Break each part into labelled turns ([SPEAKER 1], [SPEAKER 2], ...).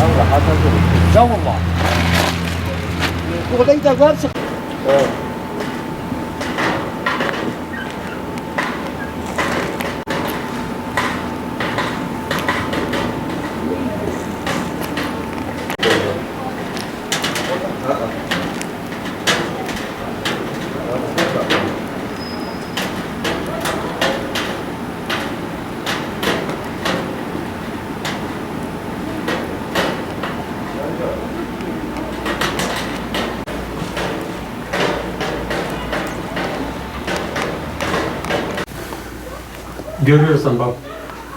[SPEAKER 1] Allah hata görür. Zavullah. Bu kadar gider varsa. Evet.
[SPEAKER 2] Görüyorsan bak,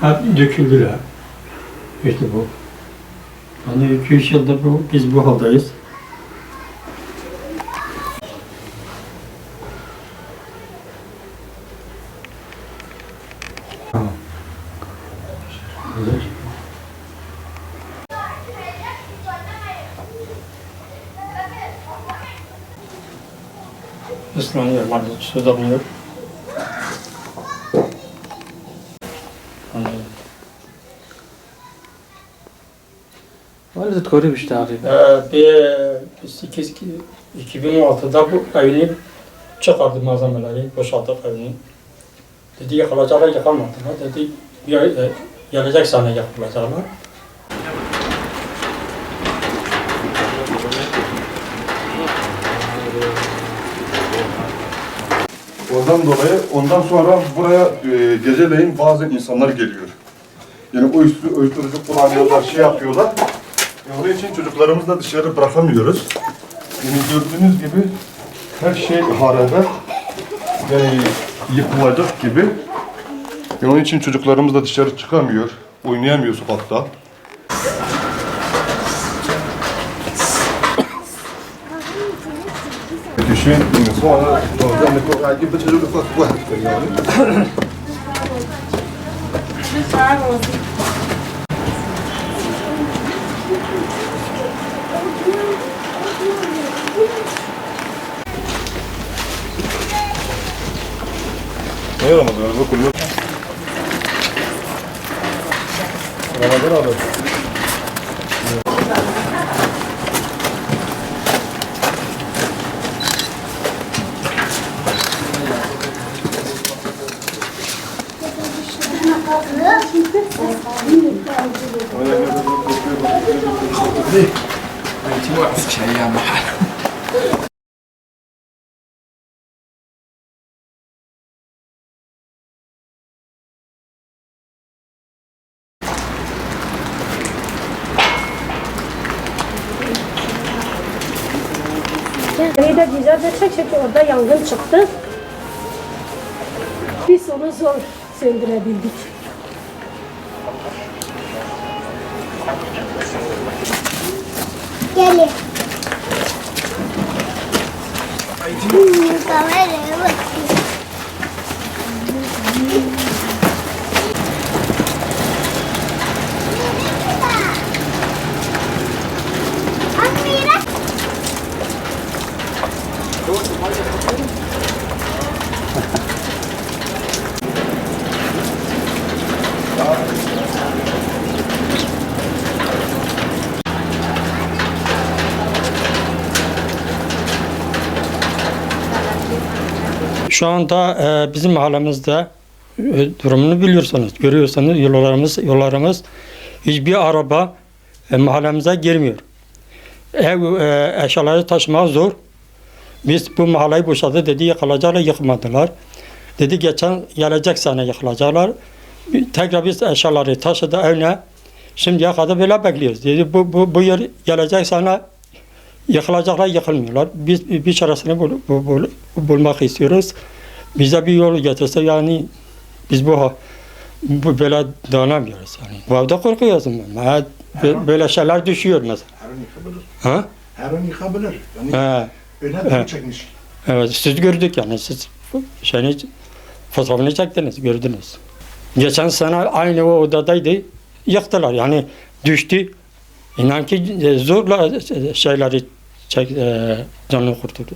[SPEAKER 2] hep döküldüler. İşte bu. Yani 2-3 yıldır biz bu haldayız. Islanıyor, su damlıyor.
[SPEAKER 1] Öyle tükürüyor işte abi.
[SPEAKER 2] Biz 2016'da bu evini çıkardı malzemeleri, boşalttık evini. Dedi yıkılacaklar, yıkamadılar. Dedi gelecek sene yapılacaklar.
[SPEAKER 3] Ondan sonra buraya geceleyin bazı insanlar geliyor. Yani uyuşturucu kullanıyorlar, şey yapıyorlar. Onun için çocuklarımızı da dışarı bırakamıyoruz. Yani gördüğünüz gibi her şey harabe, yani yıkılacak gibi. Yani onun için çocuklarımız da dışarı çıkamıyor, oynayamıyor sokakta. Kişi sonra gibi çocuk ufak واحد يعني. Ne Ramazan? Bu kulüp. Ramazan abi.
[SPEAKER 1] انت واقف شيء يا محل.
[SPEAKER 4] Burayı da güzel de çek orada yangın çıktı. Biz onu zor söndürebildik.
[SPEAKER 5] Gelin. Kameraya bak.
[SPEAKER 2] Şu anda bizim mahallemizde durumunu biliyorsanız, görüyorsanız yollarımız hiçbir araba mahallemize girmiyor. Eşyaları taşımak zor. Biz bu mahalleyi boşalttık dedi yıkılacaklar, yıkmadılar. Dedi gelecek sene yıkılacaklar. Tekrar biz eşyaları taşıdı evine. Şimdiye kadar böyle bekliyoruz. Dedi bu yer gelecek sene yıkılacaklar, yıkılmıyorlar. Biz bir çaresini bulmak istiyoruz. Bize bir yol getirse yani biz bu böyle dayanamıyoruz yani. Bu evde korkuyoruz ben. Böyle şeyler düşüyor mesela. Ha?
[SPEAKER 6] Her an yıkabilir. Yani
[SPEAKER 2] He.
[SPEAKER 6] öyle de çekmiş.
[SPEAKER 2] Evet, siz gördük yani. Siz fotoğrafını çektiniz, gördünüz. Geçen sene aynı o odadaydı. Yıktılar yani düştü. İnan ki zorla şeyleri canını kurtuldu.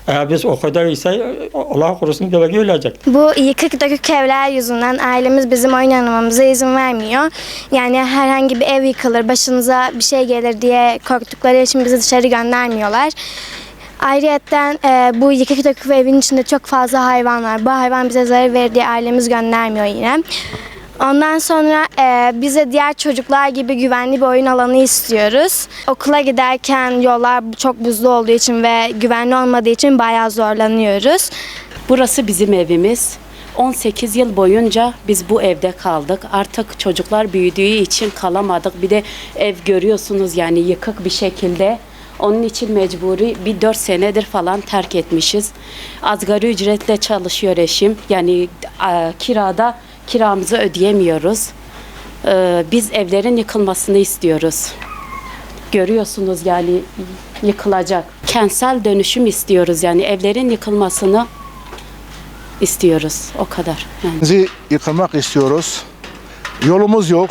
[SPEAKER 2] Eğer biz o kadar ise Allah korusun gölge ölecek.
[SPEAKER 5] Bu yıkık dökük evler yüzünden ailemiz bizim oyun oynamamıza izin vermiyor. Yani herhangi bir ev yıkılır, başınıza bir şey gelir diye korktukları için bizi dışarı göndermiyorlar. Ayrıyeten bu yıkık dökük evin içinde çok fazla hayvan var. Bu hayvan bize zarar verir diye ailemiz göndermiyor yine. Ondan sonra bize diğer çocuklar gibi güvenli bir oyun alanı istiyoruz. Okula giderken yollar çok buzlu olduğu için ve güvenli olmadığı için bayağı zorlanıyoruz.
[SPEAKER 7] Burası bizim evimiz. 18 yıl boyunca biz bu evde kaldık. Artık çocuklar büyüdüğü için kalamadık. Bir de ev görüyorsunuz yani yıkık bir şekilde. Onun için mecburi bir 4 senedir falan terk etmişiz. Asgari ücretle çalışıyor eşim. Yani kiramızı ödeyemiyoruz. Biz evlerin yıkılmasını istiyoruz. Görüyorsunuz yani yıkılacak. Kentsel dönüşüm istiyoruz yani evlerin yıkılmasını istiyoruz. O kadar. Yani.
[SPEAKER 6] Bizi yıkılmak istiyoruz. Yolumuz yok.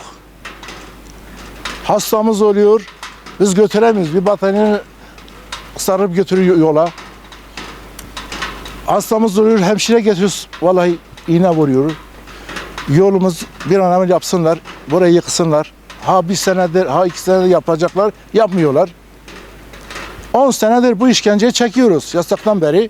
[SPEAKER 6] Hastamız oluyor. Biz götüremiyoruz. Bir battaniye sarıp götürüyor yola. Hastamız oluyor. Hemşire getiriyoruz. Vallahi iğne vuruyor. Yolumuz bir an evvel yapsınlar. Burayı yıksınlar. Ha bir senedir, ha 2 senedir yapacaklar. Yapmıyorlar. 10 senedir bu işkenceyi çekiyoruz yasaktan beri.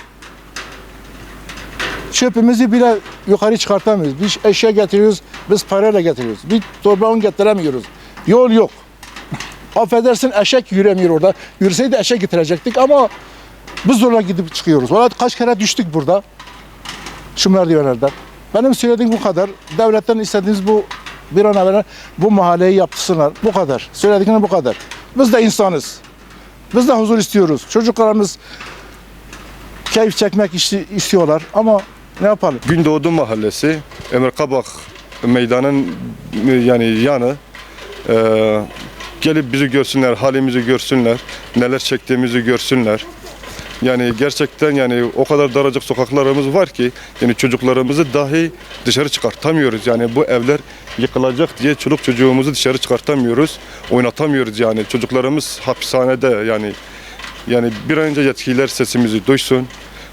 [SPEAKER 6] Çöpümüzü bile yukarı çıkartamıyoruz. Bir eşya getiriyoruz, biz parayla getiriyoruz. Bir torba un getiremiyoruz. Yol yok. Affedersin eşek yüremiyor orada. Yürüseydi eşek getirecektik ama biz zorla gidip çıkıyoruz. Vallahi kaç kere düştük burada. Şu merdivenlerden. Benim söylediğim bu kadar. Devletten istediğimiz bu bir an evvel bu mahalleyi yaptırsınlar. Bu kadar. Söyledikleri bu kadar. Biz de insanız. Biz de huzur istiyoruz. Çocuklarımız keyif çekmek istiyorlar ama ne yapalım?
[SPEAKER 3] Gündoğdu Mahallesi, Emre Kabak meydanın yani yanı. Gelip bizi görsünler, halimizi görsünler, neler çektiğimizi görsünler. Yani gerçekten yani o kadar daracık sokaklarımız var ki yani çocuklarımızı dahi dışarı çıkartamıyoruz. Yani bu evler yıkılacak diye çoluk çocuğumuzu dışarı çıkartamıyoruz, oynatamıyoruz yani. Çocuklarımız hapishanede yani bir an önce yetkililer sesimizi duysun.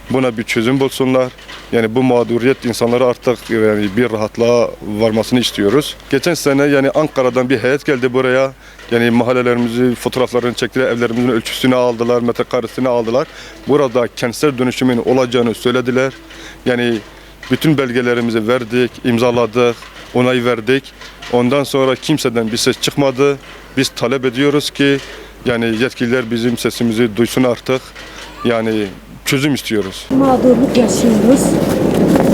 [SPEAKER 3] Buna bir çözüm bulsunlar. Yani bu mağduriyet insanları artık yani bir rahatlığa varmasını istiyoruz. Geçen sene yani Ankara'dan bir heyet geldi buraya. Yani mahallelerimizi, fotoğraflarını çektiler, evlerimizin ölçüsünü aldılar, metrekaresini aldılar. Burada kentsel dönüşümün olacağını söylediler. Yani bütün belgelerimizi verdik, imzaladık, onay verdik. Ondan sonra kimseden bir ses çıkmadı. Biz talep ediyoruz ki yani yetkililer bizim sesimizi duysun artık. Yani çözüm istiyoruz.
[SPEAKER 4] Mağdurluk yaşıyoruz.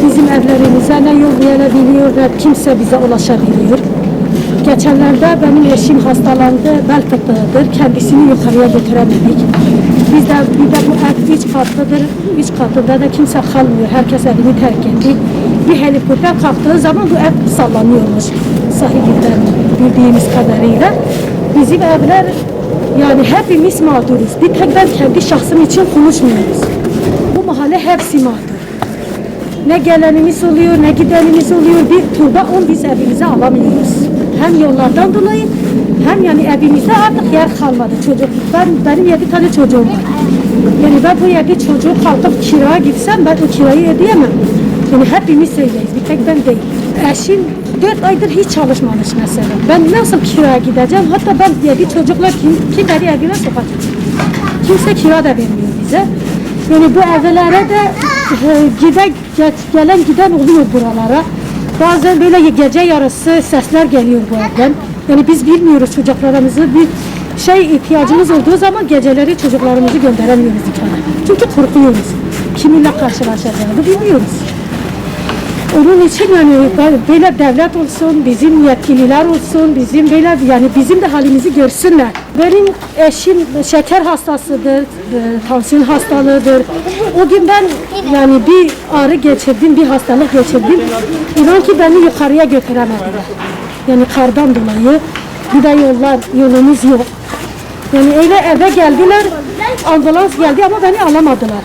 [SPEAKER 4] Bizim evlerimize ne yol gelebiliyor ne kimse bize ulaşabiliyor. Geçenlerde benim eşim hastalandı, bel fıtığıdır. Kendisini yukarıya götüremedik. Bir de bu ev 3 katlıdır. 3 katında da kimse kalmıyor. Herkes evini terk etti. Bir helikopter kalktığı zaman bu ev sallanıyormuş. Sahibinden bildiğimiz kadarıyla. Bizim evler yani hepimiz mağduruz. Bir tek ben kendi şahsım için konuşmuyoruz. Bu mahalle hepsi mağdur. Ne gelenimiz oluyor, ne gidenimiz oluyor. Bir turba biz evimize alamıyoruz. Hem yollardan dolayı hem yani evimizde artık yer kalmadı. Benim 7 tane çocuğum var. Yani ben bu 7 çocuğu kalkıp kiraya gitsem ben o kirayı ödeyemem. Yani hepimiz öyleyiz, bir tek ben değil. Eşim 4 aydır hiç çalışmamış mesela. Ben nasıl kiraya gideceğim? Hatta ben 7 çocukla kim beni evine sokacak? Kimse kira da vermiyor bize. Yani bu evlere de gelen giden oluyor buralara. Bazen böyle gece yarısı sesler geliyor bu evden. Yani biz bilmiyoruz çocuklarımızı bir ihtiyacımız olduğu zaman geceleri çocuklarımızı gönderemiyoruz dükkana. Çünkü korkuyoruz. Kiminle karşılaşacağını bilmiyoruz. Onun için yani böyle devlet olsun, bizim yetkililer olsun, bizim de halimizi görsünler. Benim eşim şeker hastasıdır, tansiyon hastalığıdır. O gün ben yani bir ağrı geçirdim, bir hastalık geçirdim. İnan ki beni yukarıya götüremediler. Yani kardan dolayı. Bir de yolumuz yok. Yani öyle eve geldiler, ambulans geldi ama beni alamadılar.